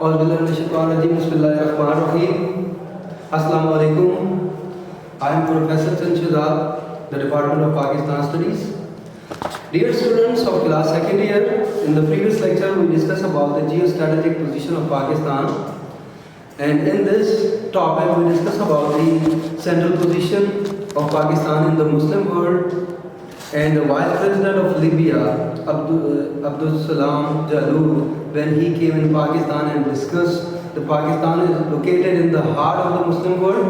اور السلام علیکم. I am Professor Chanchuzad, the Department of Pakistan Studies. Dear students of class second year, in the previous lecture we discussed about the geostrategic position of Pakistan, and in this topic we discussed about the central position of Pakistan in the Muslim world, and the Vice President of Libya, Abdul Salam Jalloud, when he came in Pakistan and discussed that Pakistan is located in the heart of the Muslim world,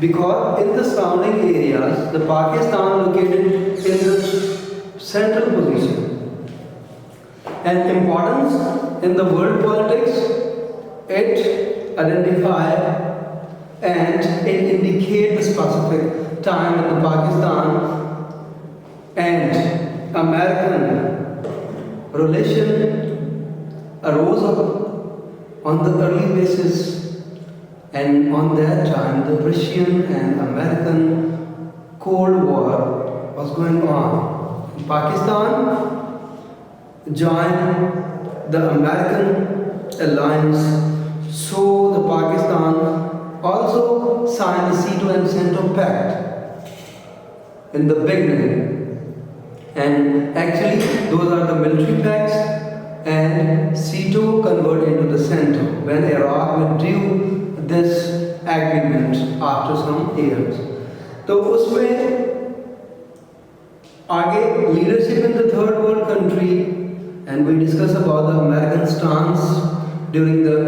because in the surrounding areas, the Pakistan located in the central position. And importance in the world politics, it identify and it indicate the specific time in the Pakistan and American relation arose up on the early basis, and on that time the Russian and American Cold War was going on. Pakistan joined the American alliance, so the Pakistan also signed the SEATO and CENTO pact in the beginning. And actually those are the military pacts, and SEATO converted into the CENTO when Iraq withdrew this agreement after some years. تو اس میں آگے leadership in the third world country, and we discuss about the American stance during the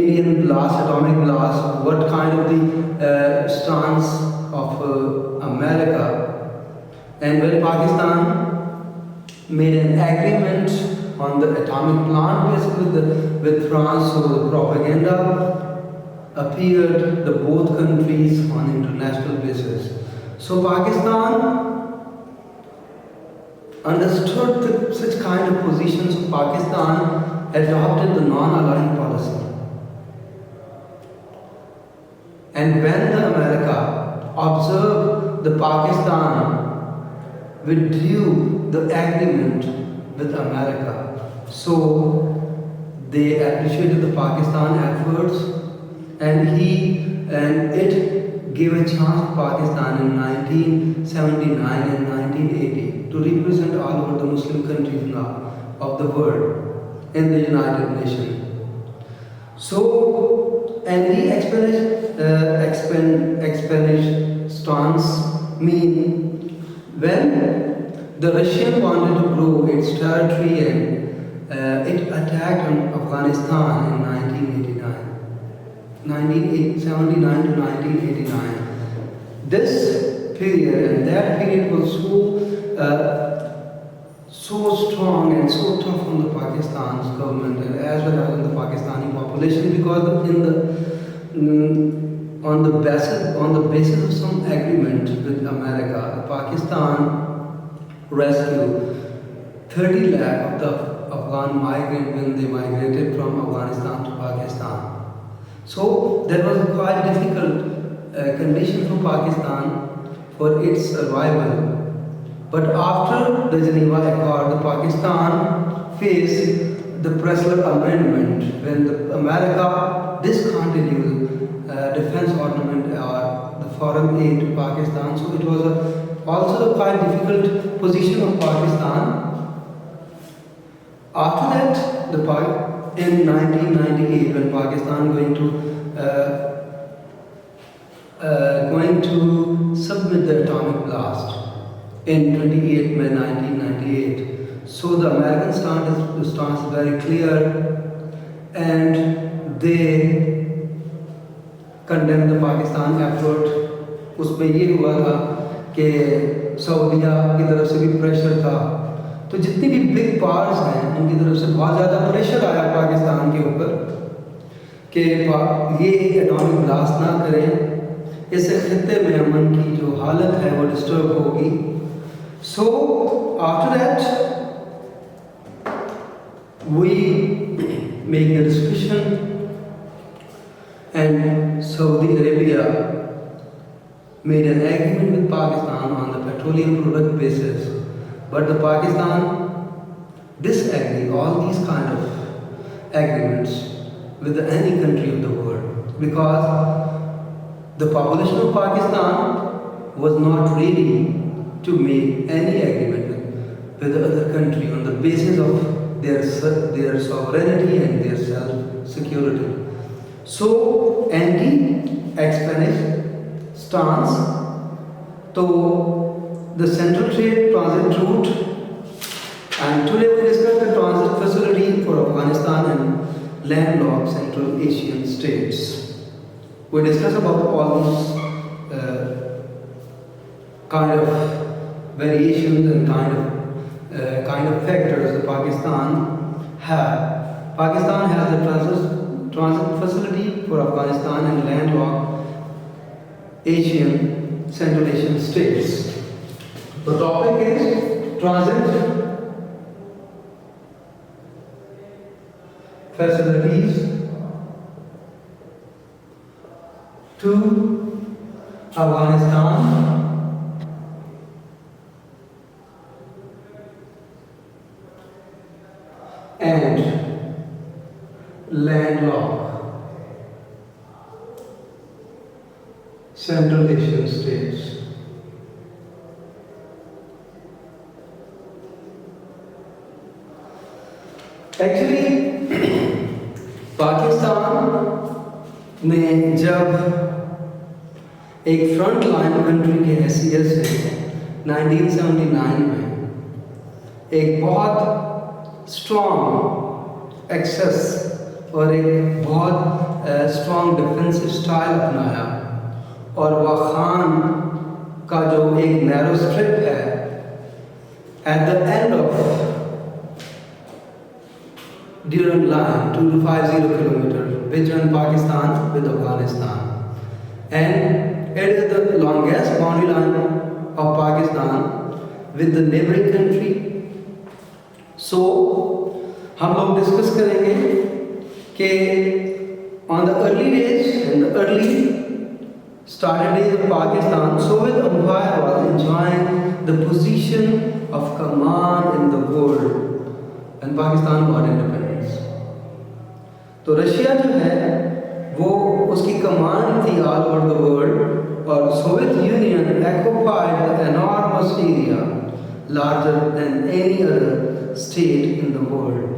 Indian blast, atomic blast, what kind of the stance of America. And when Pakistan made an agreement on the atomic plant basis with France, so the propaganda appeared the both countries on international basis. So Pakistan understood such kind of positions. Pakistan adopted the non-aligned policy. And when the America observed the Pakistan withdrew the agreement with America, so they appreciated the Pakistan efforts, and it gave a chance to Pakistan in 1979 and 1980 to represent all over the Muslim countries now of the world in the United Nations. So, and the explanation stance mean when the Russian wanted to grow its territory and it attacked on Afghanistan in 1979 to 1989. This period and that period was so strong and so tough on the Pakistan's government and as well as on the Pakistani population, because on the basis of some agreement with America, Pakistan rescued 30 lakh of the Afghan migrants when they migrated from Afghanistan to Pakistan. So there was a quite difficult condition for Pakistan for its survival. But after the Geneva Accord, the Pakistan faced the Pressler Amendment when America discontinued defense ornament or the foreign aid to Pakistan. So it was also a quite difficult position of Pakistan. After that, in 1998, when Pakistan going to submit the atomic blast in 28 May 1998, so the American stance is very clear, and they condemned the Pakistan effort. اس میں یہ ہوا تھا کہ سعودیہ کی طرف سے بھی pressure تھا، تو جتنی بھی بگ پاورز ہیں ان کی طرف سے بہت زیادہ پریشر آیا پاکستان کے اوپر کہ یہ اٹامک بلاسٹ نہ کریں، اس سے خطے میں امن کی جو حالت ہے وہ ڈسٹرب ہوگی. So after that we make the discussion and Saudi Arabia made an agreement with Pakistan on the petroleum product basis, but the Pakistan disagreed all these kind of agreements with any country of the world, because the population of Pakistan was not ready to make any agreement with the other country on the basis of their sovereignty and their self-security. So, anti-expansionist stance, to the Central Trade Transit Route, and today we discuss the transit facility for Afghanistan and landlocked Central Asian states. We discuss about all these kind of variations and kind of factors that Pakistan have. Pakistan has a transit facility for Afghanistan and landlocked Central Asian states. The topic is transit facilities to Afghanistan and landlocked Central Asian states. Actually, Pakistan ने जब एक front line country के हैसियत से 1979 में एक बहुत strong access और एक बहुत स्ट्रॉन्ग डिफेंसिव स्टाइल अपनाया, और वाखान का जो एक नैरो स्ट्रिप है at the end of Durand line 2250 kilometer which join Pakistan with Afghanistan, and it is the longest boundary line of Pakistan with the neighboring country. So हम लोग discuss करेंगे कि on the early days, in the early started days of Pakistan, Soviet Empire was enjoying the position of command in the world and Pakistan got independence. तो Russia जो है वो उसकी command थी ऑल ओवर द वर्ल्ड, और Soviet union occupied the enormous area larger than any other state in the world.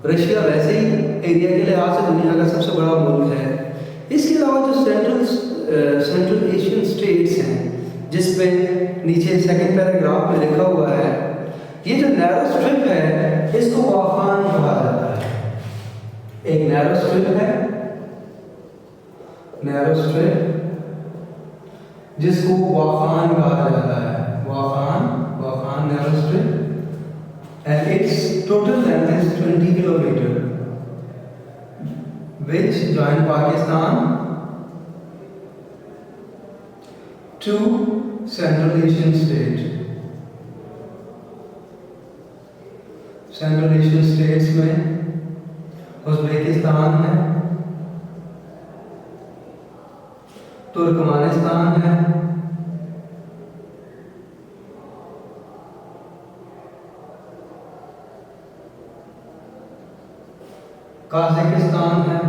Russia वैसे ही area के लिहाज से दुनिया का सबसे बड़ा मुल्क है। इसके अलावा जो सेंट्रल एशियन स्टेट्स हैं, जिस पे नीचे सेकंड पैराग्राफ में लिखा हुआ है, ये जो नैरो स्ट्रिप है इसको वाखान कहा जाता है। एक नैरो स्ट्रिप है, नैरो स्ट्रिप जिसको वाखान कहा जाता है, Wakhan narrow strip, and its total length is 20 kilometer which join Pakistan to Central Asian state. Central Asian states में उज़्बेकिस्तान है, तुर्कमेनिस्तान है, काज़ाकिस्तान है,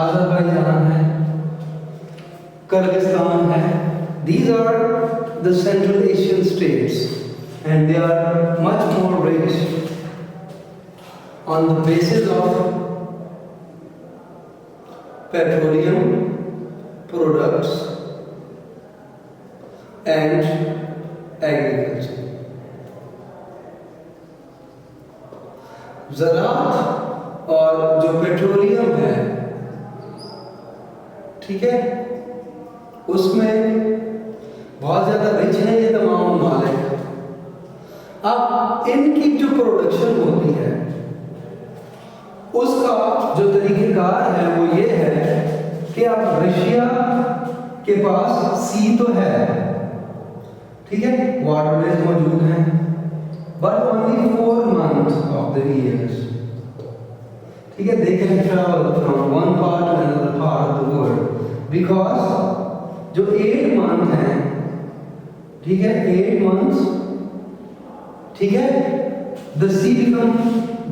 अज़रबैजान है, किर्गिस्तान है. These are the Central Asian states, and they are much more rich on the basis of petroleum products and agriculture. ज़राअत और जो petroleum है, ठीक है, उसमें बहुत ज़्यादा रिच है ये तमाम ममालिक। अब इनकी जो प्रोडक्शन होती है उसका जो तरीक़ेकार है वो ये है कि अब रशिया के पास सी तो है, ठीक है, वाटरवेज मौजूद हैं, but only 4 months of the years, ठीक है, they can travel from one part to another part of the world, because जो 8 month हैं, ठीक है, 8 months, ठीक है, the sea become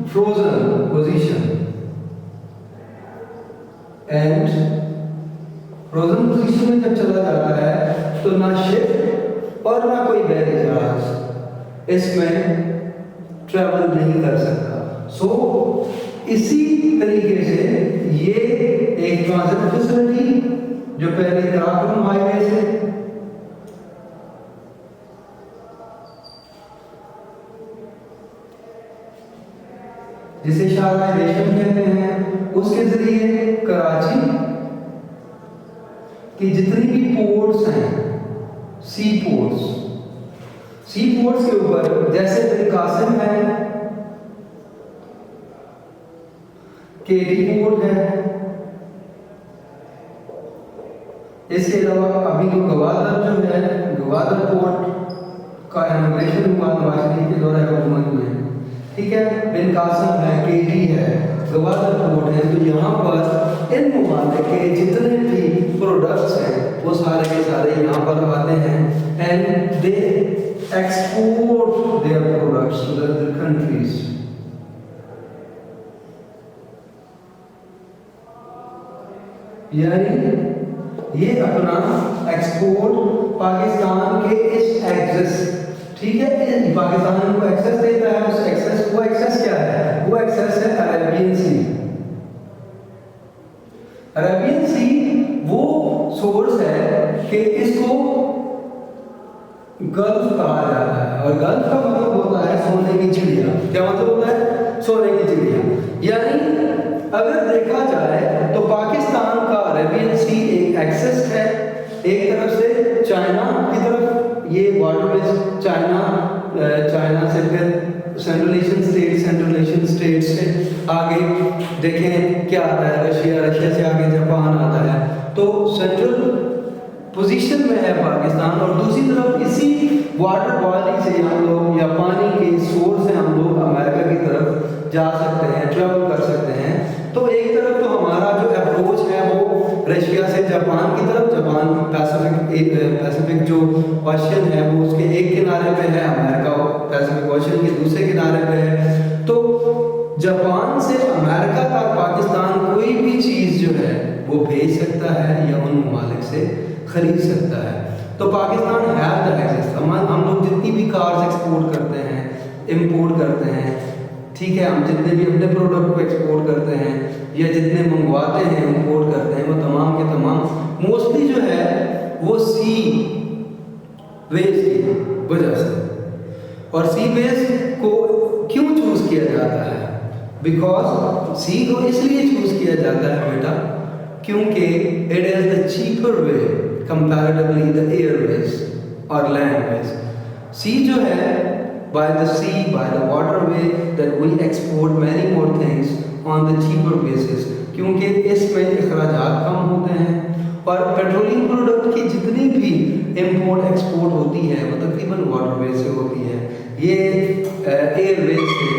frozen position and frozen position में जब चला जाता है तो ना शिप और ना कोई बहरी जहाज इसमें ट्रैवल नहीं कर सकता। सो इसी तरीके से ये एक ट्रांजिट फैसिलिटी जो पहले कराकोरम हाईवे से जिसे शारजा रेशम कहते हैं उसके जरिए कराची की जितनी भी पोर्ट्स हैं, सी पोर्ट्स के ऊपर जैसे बिन कासिम है, केडी पोर्ट है, इसके अलावा अभी जो गवादर जो है, गवादर पोर्ट का इनॉग्रेशन हुआ नवाज शरीफ के दौरान हुकूमत में, ठीक है, बिन कासिम है, केडी है, गवादर पोर्ट है। तो यहाँ पर इन ममालिक के जितने भी प्रोडक्ट्स हैं वो सारे के सारे यहाँ पर आते हैं and they export their products to other countries. यानी ये अपना एक्सपोर्ट पाकिस्तान के इस एक्सेस, ठीक है, पाकिस्तान को एक्सेस देता है, उस एक्सेस, वो एक्सेस क्या है? वो एक्सेस है अरेबियन सी। अरेबियन सी वो सोर्स है कि इसको गल्फ कहा जाता है और गल्फ का मतलब होता है सोने की चिड़िया। क्या मतलब होता है? सोने की चिड़िया। यानी अगर देखा जाए तो पाकिस्तान का अरेबियन सी एक एक्सेस है, एक तरफ से चाइना की तरफ ये वाटरवेज चाइना से फिर सेंट्रल एशियन स्टेट से आगे देखें क्या आता है, रशिया से आगे जापान आता है। तो सेंट्रल पोजीशन में है पाकिस्तान और दूसरी तरफ इसी वाटर बॉडी से हम लोग या पानी के सोर्स से हम लोग अमेरिका की तरफ जा सकते हैं, ट्रैवल कर सकते हैं। तो एक तरफ तो हमारा जो अप्रोच है वो रशिया से जापान की तरफ, जापान पैसिफिक जो ओशन है वो उसके एक किनारे पे है, अमेरिका पैसिफिक ओशन के दूसरे किनारे पे है। तो जापान से अमेरिका तक पाकिस्तान कोई भी चीज़ जो है वो भेज सकता है या उन ममालिक से खरीद सकता है। तो पाकिस्तान है द एक्सेस। हम लोग जितनी भी कार्स एक्सपोर्ट करते हैं, इंपोर्ट करते हैं, ठीक है, हम जितने भी अपने प्रोडक्ट को एक्सपोर्ट करते हैं या जितने मंगवाते हैं, इंपोर्ट करते हैं, वो तमाम के तमाम मोस्टली जो है वो सी वेज की वजह से। और सी वेज को क्यों चूज किया जाता है? बिकॉज सी को इसलिए चूज किया जाता है बेटा क्योंकि it is the cheaper way comparatively the Airways और लैंडवेज। सी जो है by the sea, by the waterway, that we export many more things on the cheaper basis, क्योंकि इसमें अखराजात कम होते हैं और पेट्रोलियम प्रोडक्ट की जितनी भी इंपोर्ट एक्सपोर्ट होती है वो तकरीबन वाटरवे से होती है, ये एयरवेज से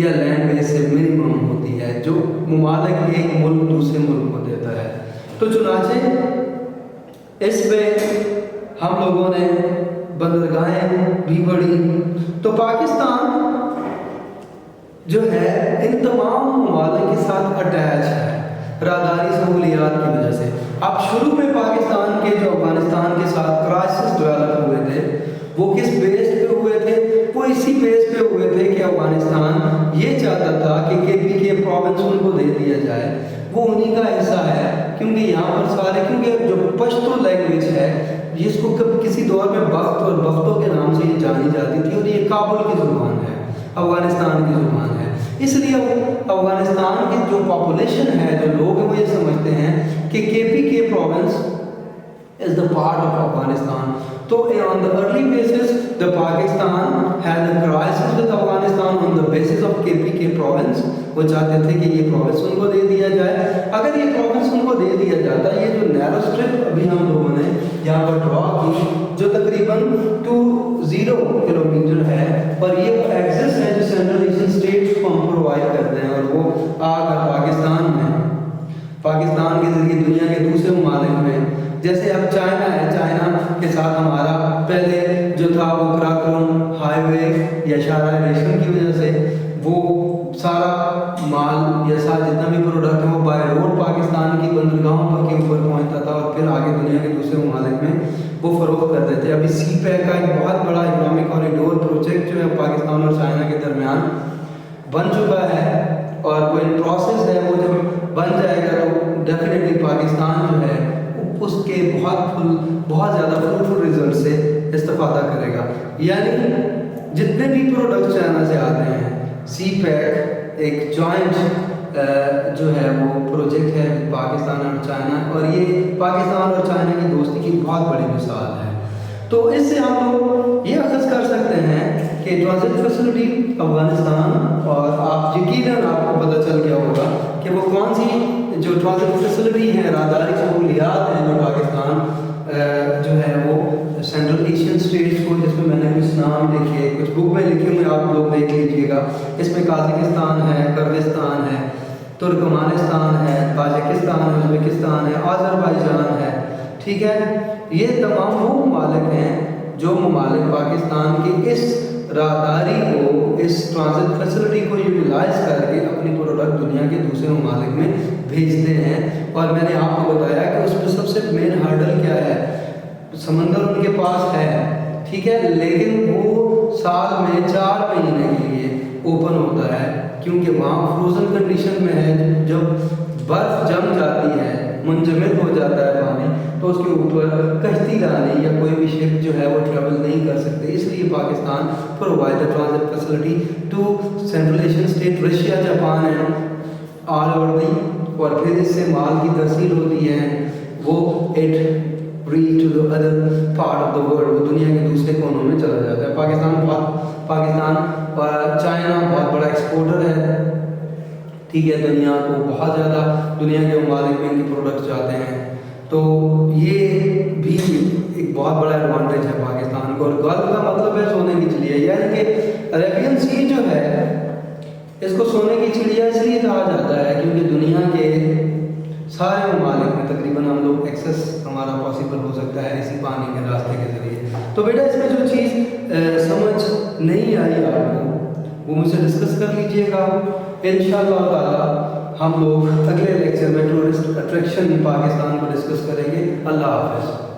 या लैंडवेज से मिनिमम होती है जो ममालिक एक मुल्क दूसरे मुल्क को देता है। तो चुनाचे इसमें हम लोगों ने बंदरगाहें भी बढ़ी। तो पाकिस्तान जो है इन तमाम ममालिक के साथ अटैच है रादारी सहूलियात की वजह से। अब शुरू में पाकिस्तान के जो अफगानिस्तान के साथ क्राइसिस डेवलप हुए थे वो किस बेस पे हुए थे? वो इसी बेस पे हुए थे कि अफगानिस्तान ये चाहता था कि केपीके प्रोविंस उनको दे दिया जाए, वो उन्हीं का हिस्सा है क्योंकि यहाँ पर सारे, क्योंकि जो पश्तो लैंग्वेज है जिसको किसी दौर में बख्त और बख्तों के नाम से ये जानी जाती थी और ये काबुल की ज़ुबान है, अफगानिस्तान की ज़ुबान है। इसलिए अफगानिस्तान की जो पॉपुलेशन है, जो लोग हैं, वो ये समझते हैं कि KPK province is the part of Afghanistan. So on the early basis, the Pakistan had a crisis with Afghanistan on the basis of KPK province. वो चाहते थे कि ये प्रोविंस उनको दे दिया जाए। अगर ये प्रोविंस उनको दे दिया जाता, ये जो नैरो स्ट्रिप अभी हम लोगों ने यहाँ पर ड्रॉ की, जो तकरीबन 20 किलोमीटर है और ये एक्सेस है जो सेंट्रल एशियन स्टेट्स को हम प्रोवाइड करते हैं और वो आकर पाकिस्तान के जरिए दुनिया के दूसरे ममालिक में, जैसे अब चाइना है, चाइना के साथ हमारा पहले जो था वो कराकोरम हाईवे ٹریف یا شاہراہ ریشم کی وجہ سے وہ سارا مال یا سارا جتنا بھی پروڈکٹ ہے وہ بائی روڈ پاکستان کی بندرگاہوں پر کے اوپر پہنچتا تھا اور پھر آگے دنیا کے دوسرے ممالک میں وہ فروخت کرتے تھے. ابھی سی پیک کا ایک بہت بڑا اکنامک کوریڈور پروجیکٹ جو ہے پاکستان اور چائنا کے درمیان بن چکا ہے اور وہ ان پروسیس ہے. وہ جب بن جائے گا تو ڈیفینیٹلی پاکستان جو ہے اس کے بہت زیادہ فروٹفل رزلٹ سے استفادہ کرے گا. یعنی جتنے بھی پروڈکٹ چائنا سے آتے ہیں سی پیک ایک جوائنٹ جو ہے وہ پروجیکٹ ہے پاکستان اور چائنا, اور یہ پاکستان اور چائنا کی دوستی کی بہت بڑی مثال ہے. تو اس سے ہم لوگ یہ اخذ کر سکتے ہیں کہ ٹرانزٹ فیسلٹی افغانستان, اور آپ یقیناً آپ کو پتہ چل گیا ہوگا کہ وہ کون سی جو ٹرانزٹ فیسلٹی ہیں, راہداری سہولیات ہیں جو پاکستان جو ہے وہ سینٹرل ایشین اسٹیٹس کو, جس میں میں نے کچھ نام لکھے, کچھ بک میں لکھے ہوئے, آپ لوگ دیکھ لیجیے گا. اس میں قازقستان ہے, کرغستان ہے, ترکمانستان ہے, تاجکستان ہے, ازبکستان ہے, آذربائیجان ہے. ٹھیک ہے, یہ تمام وہ ممالک ہیں جو ممالک پاکستان کی اس راہداری کو, اس ٹرانزٹ فیسلٹی کو یوٹیلائز کر کے اپنی پروڈکٹ دنیا کے دوسرے ممالک میں بھیجتے ہیں. اور میں نے آپ کو بتایا کہ اس میں سب سے مین ہرڈل کیا ہے, سمندر ان کے پاس ہے, ٹھیک ہے, لیکن وہ سال میں 4 مہینے کے لیے اوپن ہوتا ہے, کیونکہ وہاں فروزن کنڈیشن میں ہے. جب برف جم جاتی ہے, منجمد ہو جاتا ہے پانی, تو اس کے اوپر کشتی رانی یا کوئی بھی شپ جو ہے وہ ٹریول نہیں کر سکتے. اس لیے Pakistan provide transit facility to central Asian state, Russia, Japan ہے, آل اوور دی, اور پھر اس سے مال کی ترسیل ہوتی ہے, وہ it reach to the other part of the world, وہ دنیا کے دوسرے کونوں میں چلا جاتا ہے. پاکستان اور چائنا بہت بڑا ایکسپورٹر ہے, ٹھیک ہے, دنیا کو بہت زیادہ دنیا کے ممالک میں ان کے پروڈکٹس جاتے ہیں. تو یہ بھی ایک بہت بڑا ایڈوانٹیج ہے پاکستان کو. اور گلف کا مطلب ہے سونے کی چڑیا, یعنی کہ عربین سی جو ہے اس کو سونے کی چڑیا اس لیے کہا جاتا ہے کیونکہ دنیا کے سارے ممالک میں تقریباً ہم لوگ ایکسیس ہمارا پاسبل ہو سکتا ہے اسی پانی کے راستے کے ذریعے. تو بیٹا اس میں جو چیز سمجھ نہیں آئی آپ کو وہ مجھ سے ڈسکس کر لیجئے گا. انشاءاللہ تعالی ہم لوگ اگلے لیکچر میں ٹورسٹ اٹریکشن پاکستان کو ڈسکس کریں گے. اللہ حافظ.